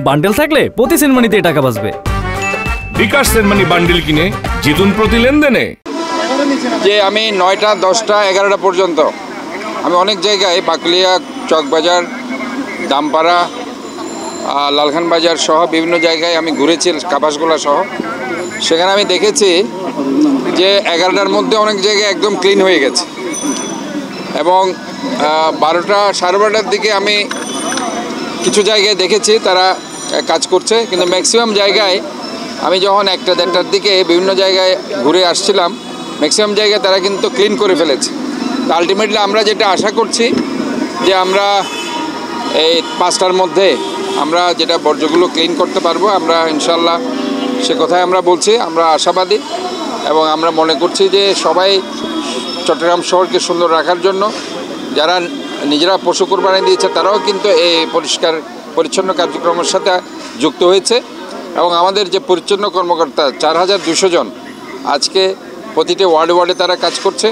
Bundle থাকলে প্রতি সেনমানিতে টাকা বাঁচবে। বিকাশ সেনমানি বান্ডেল কিনে জিতুন প্রতি লেনদেনে। যে আমি 9টা 10টা 11টা পর্যন্ত আমি অনেক জায়গায় বাকলিয়া, চকবাজার, দামপাড়া, লালখান বাজার সহ বিভিন্ন জায়গায় আমি ঘুরেছি, কাপাসগোলা সহ। সেখানে আমি দেখেছি যে 11টার মধ্যে অনেক জায়গায় একদম ক্লিন হয়ে গেছে এবং 12টা 12:30টার দিকে আমি কিছু জায়গায় দেখেছি তারা কাজ করছে, কিন্তু ম্যাক্সিমাম জায়গায় আমি যখন 1টা 1:30টার দিকে বিভিন্ন জায়গায় ঘুরে আসছিলাম, ম্যাক্সিমাম জায়গায় তারা কিন্তু ক্লিন করে ফেলেছে। তো আলটিমেটলি আমরা যেটা আশা করছি যে আমরা এই 5টার মধ্যে আমরা যেটা বর্জ্যগুলো ক্লিন করতে পারবো, আমরা ইনশাল্লাহ সে কথাই আমরা বলছি, আমরা আশাবাদী এবং আমরা মনে করছি যে সবাই চট্টগ্রাম শহরকে সুন্দর রাখার জন্য যারা নিজেরা পশু কোরবানি দিয়েছে তারাও কিন্তু এই পরিষ্কার পরিচ্ছন্ন কার্যক্রমের সাথে যুক্ত হয়েছে এবং আমাদের যে পরিচ্ছন্ন কর্মকর্তা 4200 জন আজকে প্রতিটি ওয়ার্ডে তারা কাজ করছে।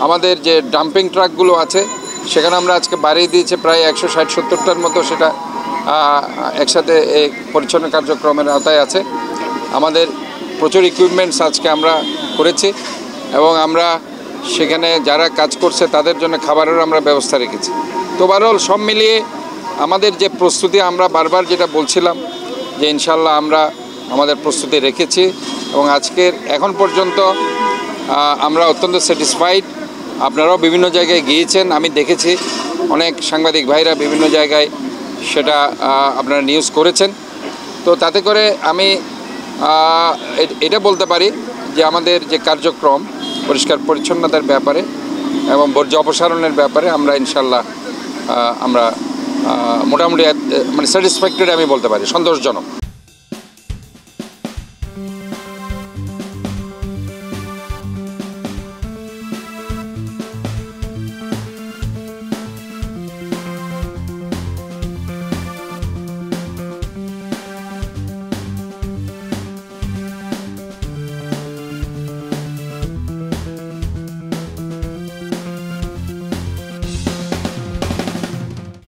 আমাদের যে ডাম্পিং ট্রাকগুলো আছে সেখানে আমরা আজকে বাড়িয়ে দিয়েছি প্রায় 160-70টার মতো, সেটা একসাথে এই পরিচ্ছন্ন কার্যক্রমের আওতায় আছে। আমাদের প্রচুর ইকুইপমেন্টস আজকে আমরা করেছি এবং আমরা সেখানে যারা কাজ করছে তাদের জন্য খাবারেরও আমরা ব্যবস্থা রেখেছি। তো ওভারঅল সব মিলিয়ে আমাদের যে প্রস্তুতি, আমরা বারবার যেটা বলছিলাম যে ইনশাল্লাহ আমরা আমাদের প্রস্তুতি রেখেছি এবং আজকের এখন পর্যন্ত আমরা অত্যন্ত স্যাটিসফাইড। আপনারাও বিভিন্ন জায়গায় গিয়েছেন, আমি দেখেছি অনেক সাংবাদিক ভাইরা বিভিন্ন জায়গায় সেটা আপনারা নিউজ করেছেন। তো তাতে করে আমি এটা বলতে পারি যে আমাদের যে কার্যক্রম পরিষ্কার পরিচ্ছন্নতার ব্যাপারে এবং বর্জ্য অপসারণের ব্যাপারে আমরা ইনশাল্লাহ আমরা মোটামুটি মানে স্যাটিসফ্যাক্টরি আমি বলতে পারি, সন্তোষজনক।